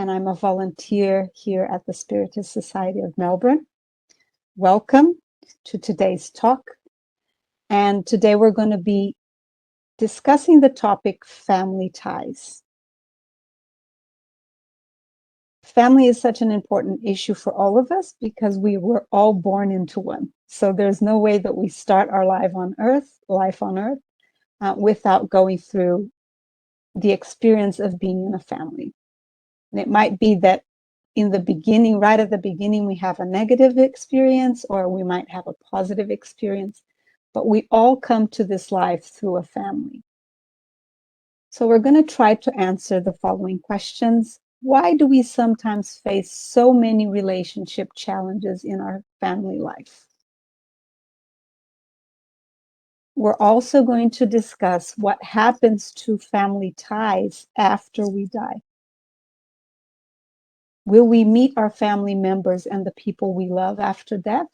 and I'm a volunteer here at the Spiritist Society of Melbourne. Welcome to today's talk. And today we're going to be discussing the topic family ties. Family is such an important issue for all of us because we were all born into one. So there's no way that we start our life on earth, without going through the experience of being in a family. And it might be that in the beginning, right at the beginning, we have a negative experience, or we might have a positive experience, but we all come to this life through a family. So we're going to try to answer the following questions. Why do we sometimes face so many relationship challenges in our family life? We're also going to discuss what happens to family ties after we die. Will we meet our family members and the people we love after death?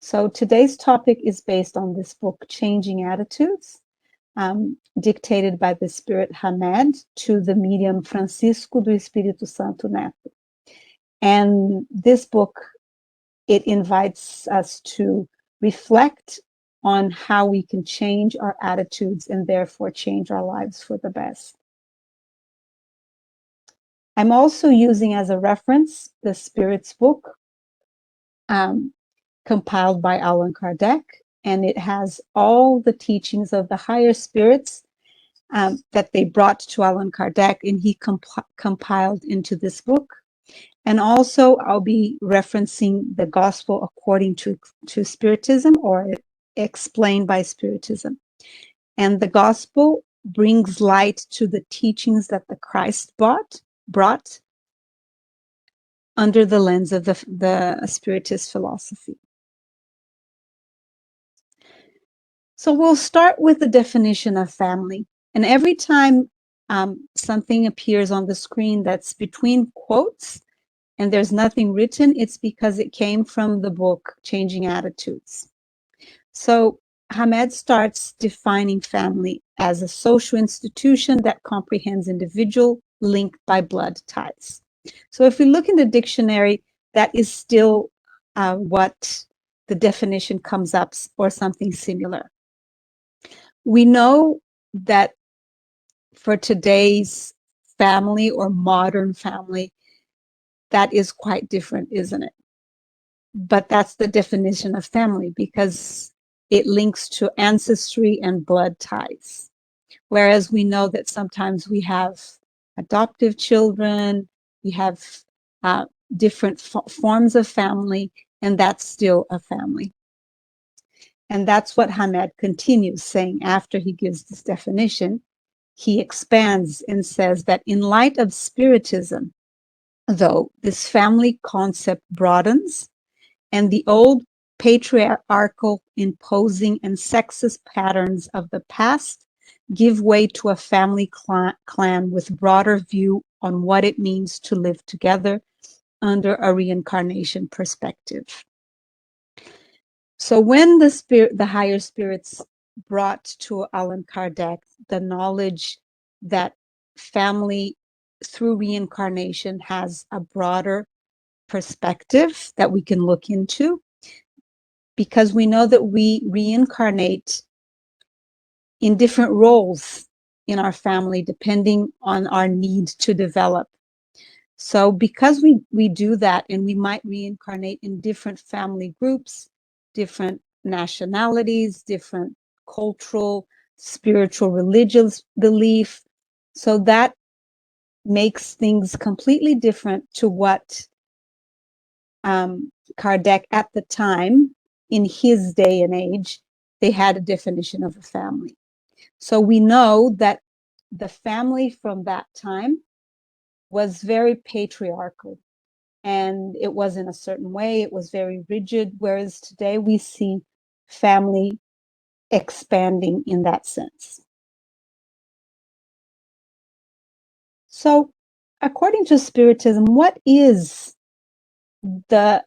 So today's topic is based on this book, Changing Attitudes, dictated by the Spirit Hamed to the medium Francisco do Espírito Santo Neto. And this book, it invites us to reflect on how we can change our attitudes and therefore change our lives for the best. I'm also using as a reference the Spirit's book, compiled by Allan Kardec, and it has all the teachings of the higher spirits that they brought to Allan Kardec, and he compiled into this book. And also, I'll be referencing the Gospel according to Spiritism, or explained by Spiritism. And the Gospel brings light to the teachings that the Christ brought under the lens of the Spiritist philosophy. So we'll start with the definition of family. And every time something appears on the screen that's between quotes and there's nothing written, it's because it came from the book, Changing Attitudes. So Hamed starts defining family as a social institution that comprehends individual linked by blood ties. So if we look in the dictionary, that is still what the definition comes up, or something similar. We know that for today's family or modern family, that is quite different, isn't it? But that's the definition of family because it links to ancestry and blood ties. Whereas we know that sometimes we have adoptive children, we have different forms of family, and that's still a family. And that's what Hamed continues saying after he gives this definition. He expands and says that in light of Spiritism, though, this family concept broadens, and the old patriarchal, imposing, and sexist patterns of the past give way to a family clan with broader view on what it means to live together under a reincarnation perspective. So when the higher spirits brought to Allan Kardec the knowledge that family through reincarnation has a broader perspective that we can look into, because we know that we reincarnate in different roles in our family depending on our need to develop. So because we do that, and we might reincarnate in different family groups, different nationalities, different cultural, spiritual, religious belief. So that makes things completely different to what Kardec at the time, in his day and age, they had a definition of a family. So we know that the family from that time was very patriarchal, and it was in a certain way, it was very rigid, whereas today we see family expanding in that sense. So according to Spiritism, what is the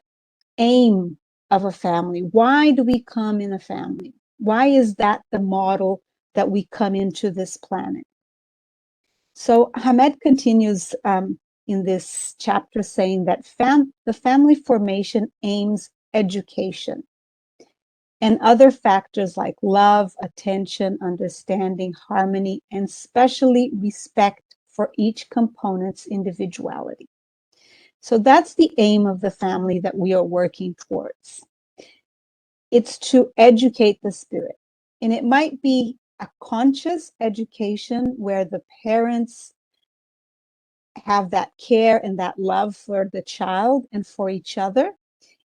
aim of a family? Why do we come in a family? Why is that the model that we come into this planet? So Hamed continues in this chapter saying that the family formation aims education and other factors like love, attention, understanding, harmony, and especially respect for each component's individuality. So that's the aim of the family that we are working towards. It's to educate the spirit. And it might be a conscious education where the parents have that care and that love for the child and for each other,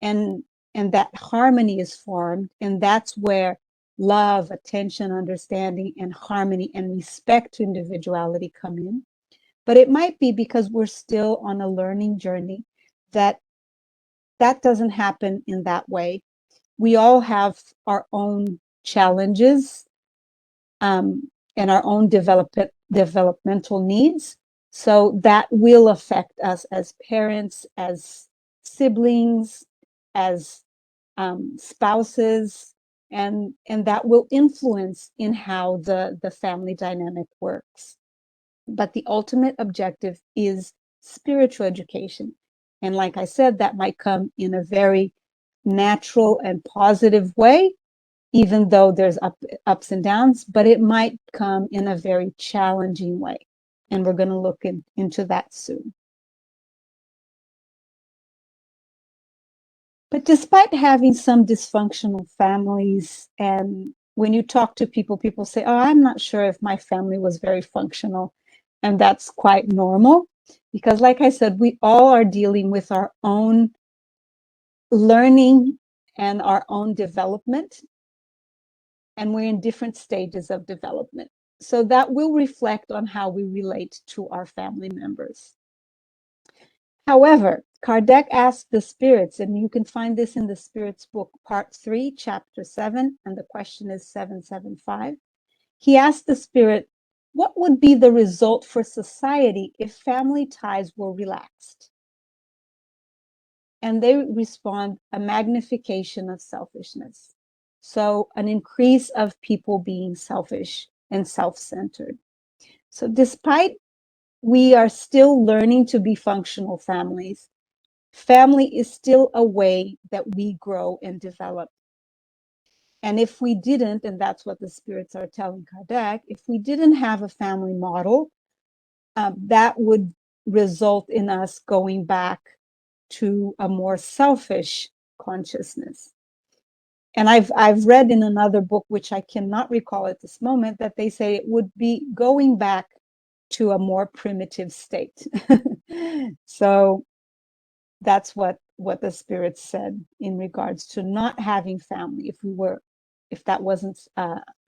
and that harmony is formed, and that's where love, attention, understanding, and harmony and respect to individuality come in. But it might be because we're still on a learning journey that doesn't happen in that way. We all have our own challenges and our own developmental needs. So that will affect us as parents, as siblings, as spouses, and that will influence in how the family dynamic works. But the ultimate objective is spiritual education. And like I said, that might come in a very natural and positive way, even though there's ups and downs, but it might come in a very challenging way. And we're going to look into that soon. But despite having some dysfunctional families, and when you talk to people, people say, oh, I'm not sure if my family was very functional. And that's quite normal because, like I said, we all are dealing with our own learning and our own development. And we're in different stages of development. So that will reflect on how we relate to our family members. However, Kardec asked the spirits, and you can find this in the Spirits book, part 3, chapter 7, and the question is 775. He asked the spirit, what would be the result for society if family ties were relaxed? And they respond, a magnification of selfishness. So an increase of people being selfish and self-centered. So despite we are still learning to be functional families, family is still a way that we grow and develop. And if we didn't, and that's what the spirits are telling Kardec, if we didn't have a family model, that would result in us going back to a more selfish consciousness. And I've read in another book, which I cannot recall at this moment, that they say it would be going back to a more primitive state. So that's what the spirits said in regards to not having family, if that wasn't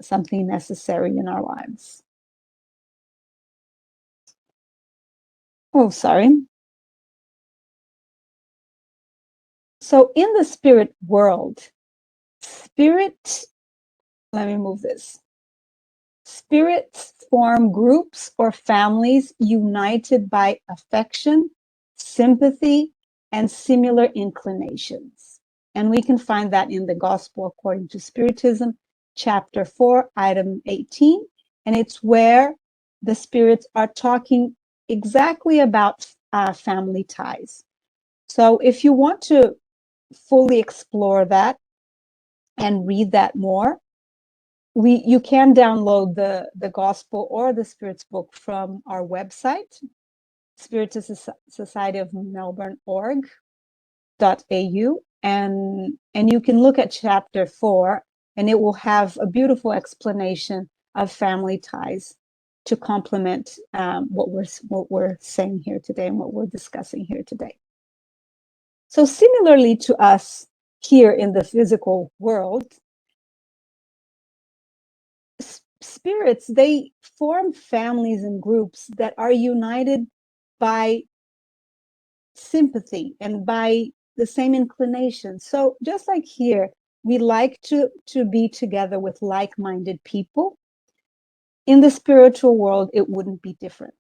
something necessary in our lives. Oh, sorry. So in the spirit world, let me move this. Spirits form groups or families united by affection, sympathy, and similar inclinations. And we can find that in the Gospel according to Spiritism, chapter 4, item 18. And it's where the spirits are talking exactly about family ties. So if you want to fully explore that and read that more, you can download the Gospel or the Spirits book from our website, Spiritist Society of Melbourne.org.au, and you can look at chapter 4, and it will have a beautiful explanation of family ties to complement what we're saying here today and what we're discussing here today. So similarly to us here in the physical world, spirits, they form families and groups that are united by sympathy and by the same inclination. So just like here, we like to be together with like-minded people. In the spiritual world, it wouldn't be different.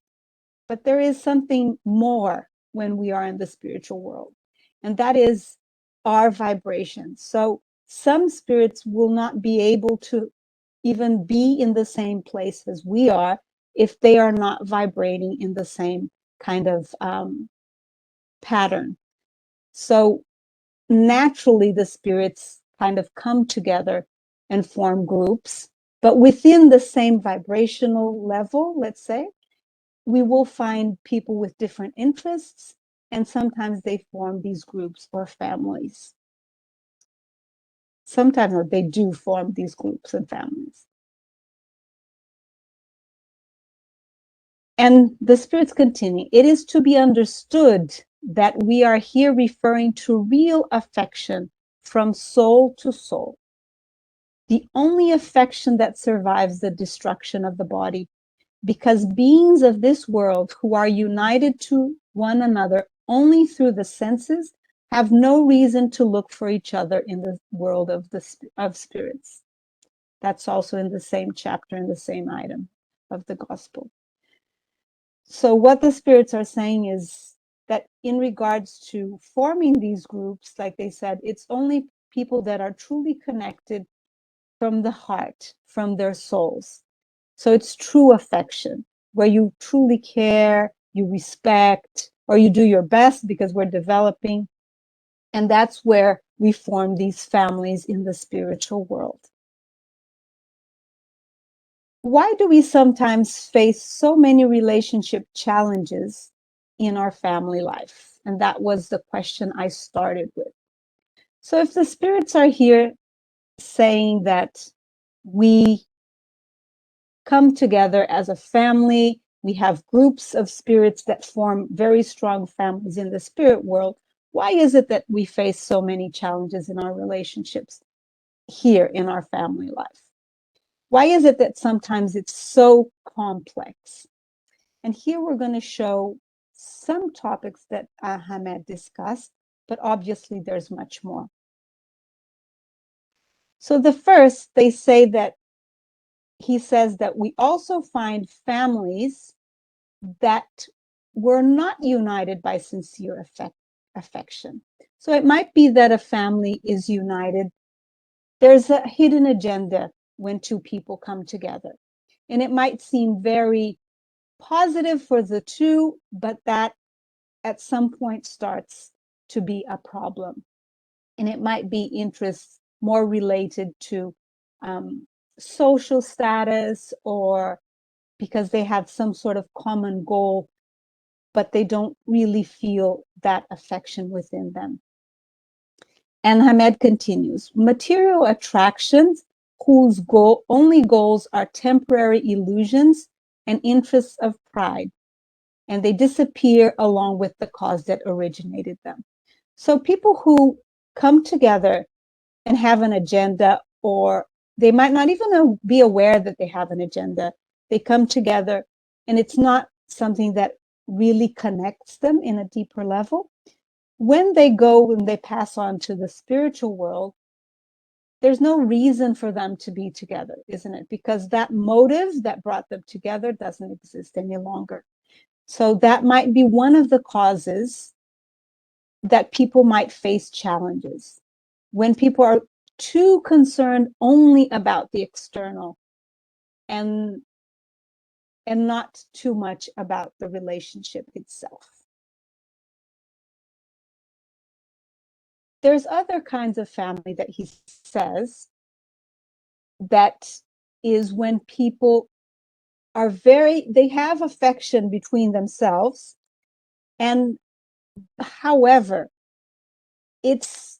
But there is something more when we are in the spiritual world, and that is our vibration. So some spirits will not be able to even be in the same place as we are if they are not vibrating in the same kind of pattern. So naturally, the spirits kind of come together and form groups, but within the same vibrational level, let's say, we will find people with different interests, and sometimes they form these groups or families. Sometimes they do form these groups and families. And the spirits continue. It is to be understood that we are here referring to real affection from soul to soul. The only affection that survives the destruction of the body, because beings of this world who are united to one another only through the senses have no reason to look for each other in the world of spirits. That's also in the same chapter, in the same item of the gospel. So what the spirits are saying is that in regards to forming these groups, like they said, it's only people that are truly connected from the heart, from their souls. So it's true affection, where you truly care, you respect, or you do your best because we're developing. And that's where we form these families in the spiritual world. Why do we sometimes face so many relationship challenges in our family life? And that was the question I started with. So if the spirits are here saying that we come together as a family, we have groups of spirits that form very strong families in the spirit world, why is it that we face so many challenges in our relationships here in our family life? Why is it that sometimes it's so complex? And here we're going to show some topics that Hamed discussed, but obviously there's much more. So the first, they say that he says that we also find families that were not united by sincere affection. So it might be that a family is united. There's a hidden agenda when two people come together. And it might seem very positive for the two, but that at some point starts to be a problem. And it might be interests more related to social status, or because they have some sort of common goal, but they don't really feel that affection within them. And Hamed continues, material attractions whose only goals are temporary illusions and interests of pride, and they disappear along with the cause that originated them. So people who come together and have an agenda, or they might not even be aware that they have an agenda, they come together and it's not something that really connects them in a deeper level. When they go and they pass on to the spiritual world, there's no reason for them to be together, isn't it? Because that motive that brought them together doesn't exist any longer. So that might be one of the causes that people might face challenges. When people are too concerned only about the external and not too much about the relationship itself. There's other kinds of family that he says that is when people are they have affection between themselves, and however, it's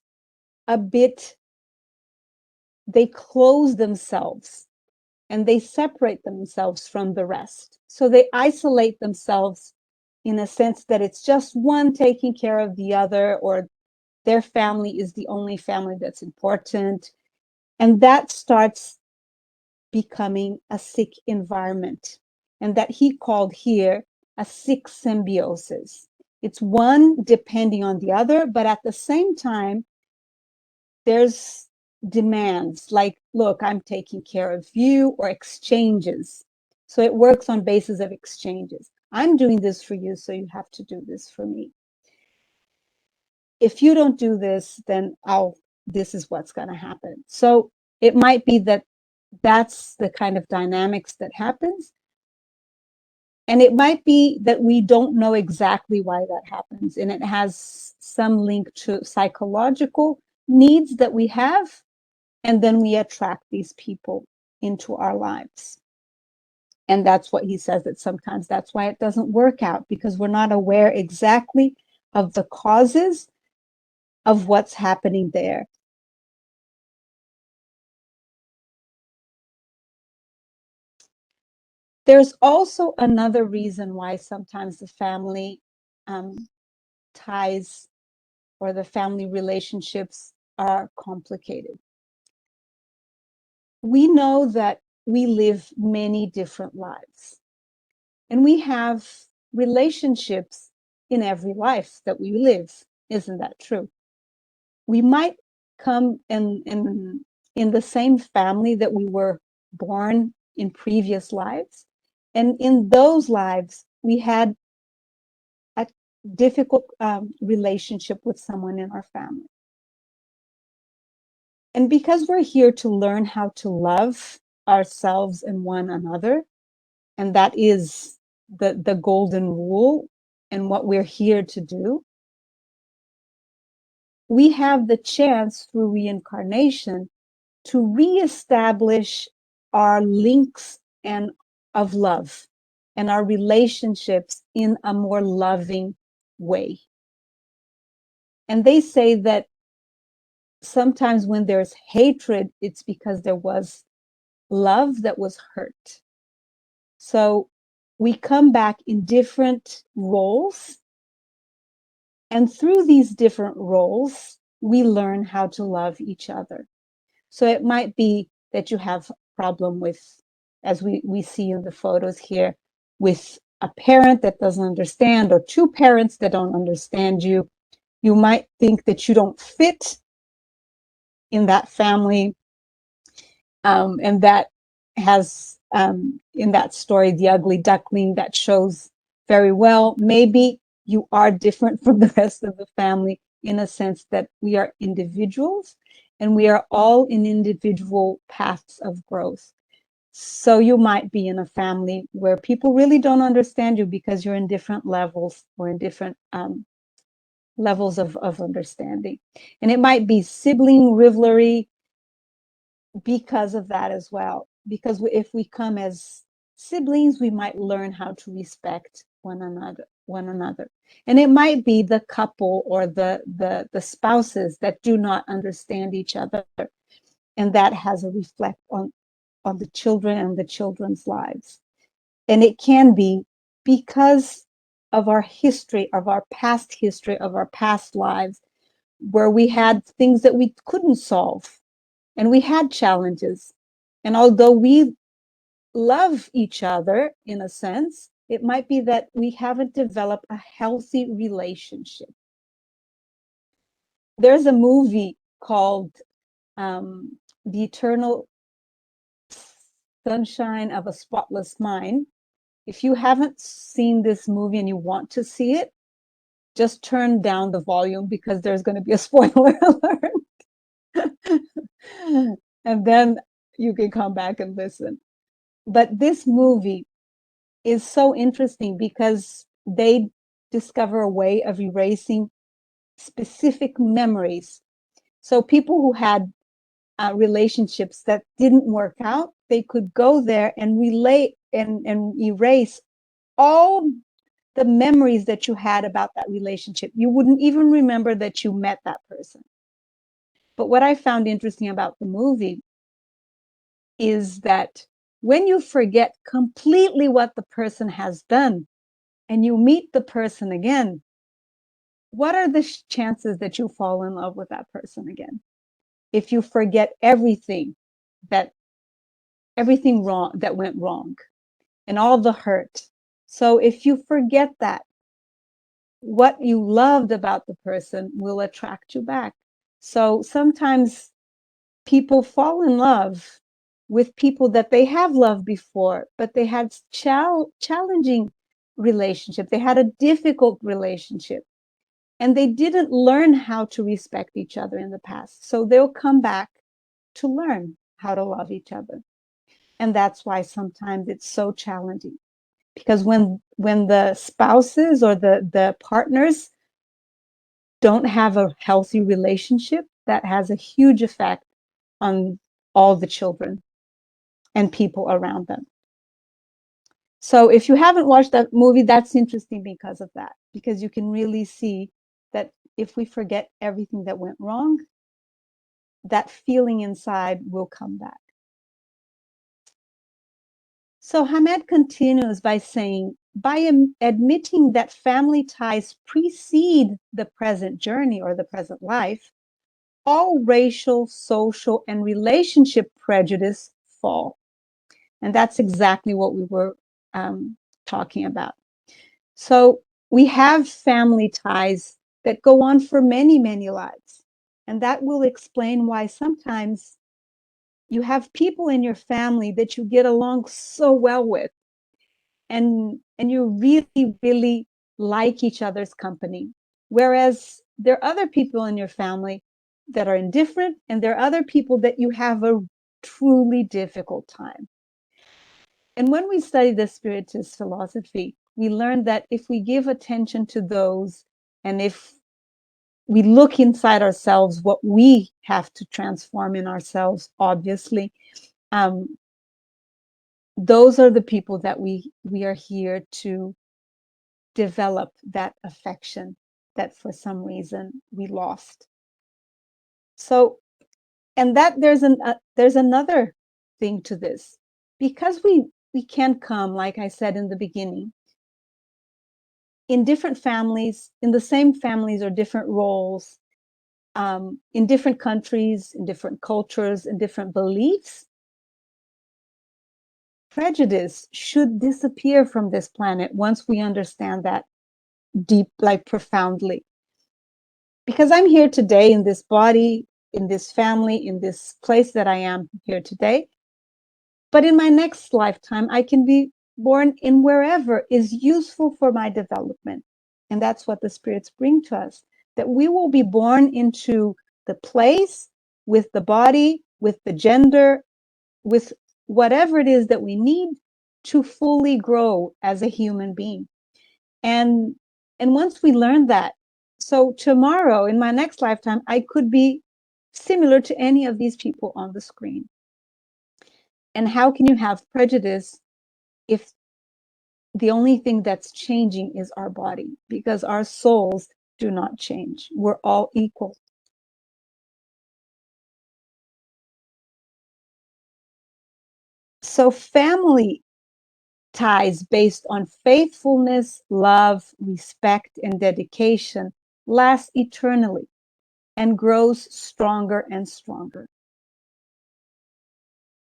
a bit, they close themselves and they separate themselves from the rest. So they isolate themselves in a sense that it's just one taking care of the other, or their family is the only family that's important. And that starts becoming a sick environment, and that he called here a sick symbiosis. It's one depending on the other, but at the same time, there's demands like, look, I'm taking care of you, or exchanges. So it works on basis of exchanges. I'm doing this for you, so you have to do this for me. If you don't do this, then this is what's going to happen. So it might be that that's the kind of dynamics that happens. And it might be that we don't know exactly why that happens. And it has some link to psychological needs that we have. And then we attract these people into our lives. And that's what he says, that sometimes that's why it doesn't work out, because we're not aware exactly of the causes of what's happening there. There's also another reason why sometimes the family ties or the family relationships are complicated. We know that we live many different lives, and we have relationships in every life that we live. Isn't that true? We might come in the same family that we were born in previous lives, and in those lives we had a difficult relationship with someone in our family. And because we're here to learn how to love ourselves and one another, and that is the golden rule and what we're here to do, we have the chance through reincarnation to reestablish our links and of love and our relationships in a more loving way. And they say that sometimes when there's hatred, it's because there was love that was hurt. So we come back in different roles. And through these different roles, we learn how to love each other. So it might be that you have a problem with, as we see in the photos here, with a parent that doesn't understand, or two parents that don't understand you. You might think that you don't fit in that family. And that has, in that story, the ugly duckling, that shows very well. Maybe you are different from the rest of the family in a sense that we are individuals and we are all in individual paths of growth. So you might be in a family where people really don't understand you because you're in different levels or in different levels of understanding. And it might be sibling rivalry because of that as well. Because if we come as siblings, we might learn how to respect one another. And it might be the couple or the spouses that do not understand each other. And that has a reflect on the children and the children's lives. And it can be because of our history, of our past history, of our past lives, where we had things that we couldn't solve and we had challenges. And although we love each other in a sense, it might be that we haven't developed a healthy relationship. There's a movie called The Eternal Sunshine of a Spotless Mind. If you haven't seen this movie and you want to see it, just turn down the volume because there's going to be a spoiler alert. And then you can come back and listen. But this movie is so interesting because they discover a way of erasing specific memories. So people who had relationships that didn't work out, they could go there and relate and erase all the memories that you had about that relationship. You wouldn't even remember that you met that person. But what I found interesting about the movie is that when you forget completely what the person has done and you meet the person again, what are the chances that you fall in love with that person again? If you forget everything wrong that went wrong and all the hurt. So if you forget that, what you loved about the person will attract you back. So sometimes people fall in love with people that they have loved before, but they had challenging relationship. They had a difficult relationship and they didn't learn how to respect each other in the past. So they'll come back to learn how to love each other. And that's why sometimes it's so challenging. Because when the spouses or the partners don't have a healthy relationship, that has a huge effect on all the children and people around them. So if you haven't watched that movie, that's interesting because of that, because you can really see that if we forget everything that went wrong, that feeling inside will come back. So Hamed continues by saying, by admitting that family ties precede the present journey or the present life, all racial, social, and relationship prejudice fall. And that's exactly what we were talking about. So we have family ties that go on for many, many lives. And that will explain why sometimes you have people in your family that you get along so well with, and you really, really like each other's company. Whereas there are other people in your family that are indifferent, and there are other people that you have a truly difficult time. And when we study the Spiritist philosophy, we learn that if we give attention to those, and if we look inside ourselves, what we have to transform in ourselves, obviously, those are the people that we are here to develop that affection that for some reason we lost. So, and that there's another thing to this, because we can come, like I said in the beginning, in different families, in the same families or different roles, in different countries, in different cultures, in different beliefs. Prejudice should disappear from this planet once we understand that deep, like profoundly. Because I'm here today in this body, in this family, in this place that I am here today. But in my next lifetime, I can be born in wherever is useful for my development. And that's what the spirits bring to us, that we will be born into the place with the body, with the gender, with whatever it is that we need to fully grow as a human being. And once we learn that, so tomorrow in my next lifetime, I could be similar to any of these people on the screen. And how can you have prejudice if the only thing that's changing is our body? Because our souls do not change. We're all equal. So family ties based on faithfulness, love, respect, and dedication last eternally and grows stronger and stronger.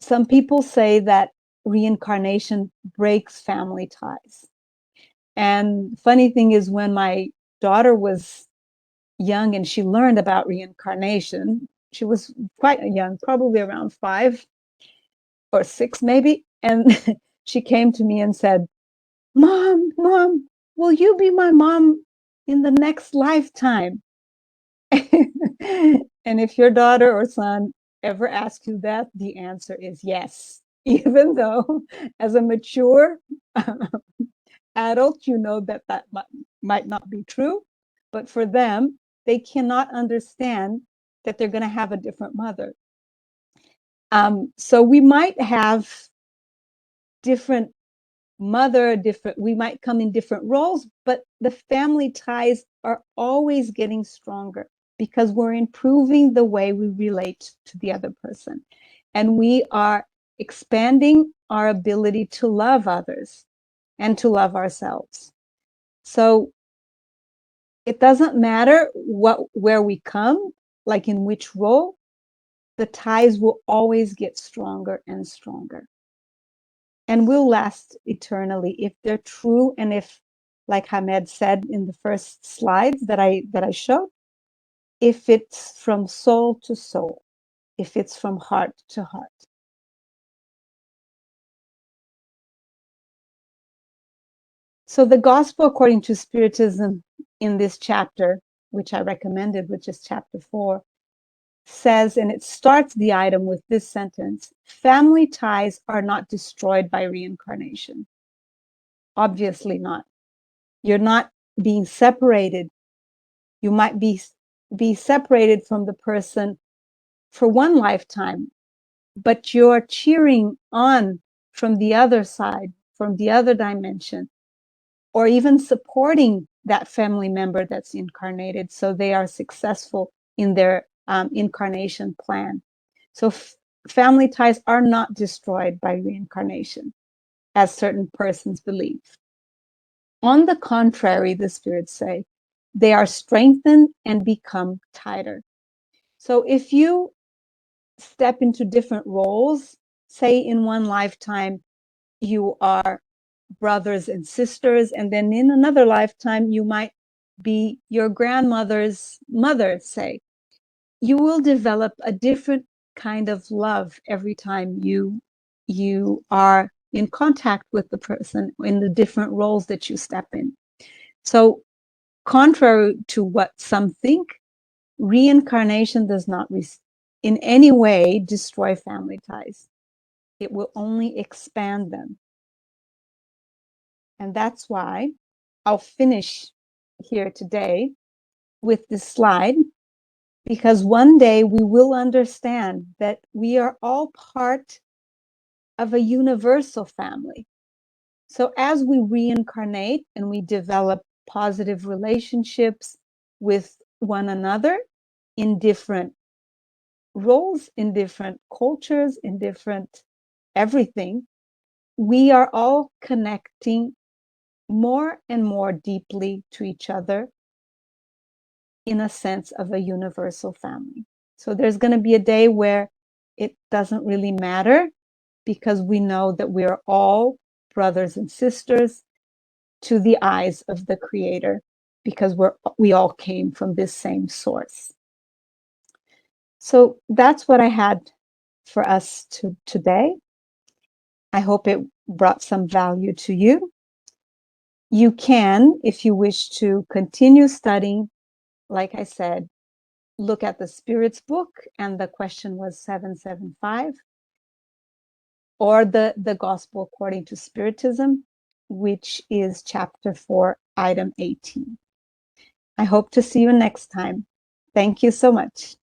Some people say that reincarnation breaks family ties. And funny thing is, when my daughter was young and she learned about reincarnation, she was quite young, probably around 5 or 6 maybe. And she came to me and said, Mom, will you be my mom in the next lifetime? And if your daughter or son ever asks you that, the answer is yes. Even though as a mature adult, you know that might not be true. But for them, they cannot understand that they're going to have a different mother. So we might have different we might come in different roles, but the family ties are always getting stronger because we're improving the way we relate to the other person. And we are expanding our ability to love others and to love ourselves. So it doesn't matter where we come, like in which role, the ties will always get stronger and stronger. And will last eternally if they're true, and if, like Hamed said in the first slides that I showed, if it's from soul to soul, if it's from heart to heart. So the gospel according to Spiritism in this chapter, which I recommended, which is chapter 4, says, and it starts the item with this sentence: family ties are not destroyed by reincarnation. Obviously not. You're not being separated. You might be separated from the person for one lifetime, but you're cheering on from the other side, from the other dimension, or even supporting that family member that's incarnated so they are successful in their incarnation plan. So family ties are not destroyed by reincarnation, as certain persons believe. On the contrary, the spirits say, they are strengthened and become tighter. So if you step into different roles, say in one lifetime, you are brothers and sisters, and then in another lifetime, you might be your grandmother's mother, say, you will develop a different kind of love every time you are in contact with the person in the different roles that you step in. So contrary to what some think, reincarnation does not in any way destroy family ties. It will only expand them. And that's why I'll finish here today with this slide, because one day we will understand that we are all part of a universal family. So as we reincarnate and we develop positive relationships with one another in different roles, in different cultures, in different everything, we are all connecting more and more deeply to each other in a sense of a universal family. So there's going to be a day where it doesn't really matter, because we know that we are all brothers and sisters to the eyes of the Creator, because we all came from this same source. So that's what I had for us today. I hope it brought some value to you. You can, if you wish to continue studying, like I said, look at the Spirit's book, and the question was 775, or the Gospel According to Spiritism, which is chapter 4, item 18. I hope to see you next time. Thank you so much.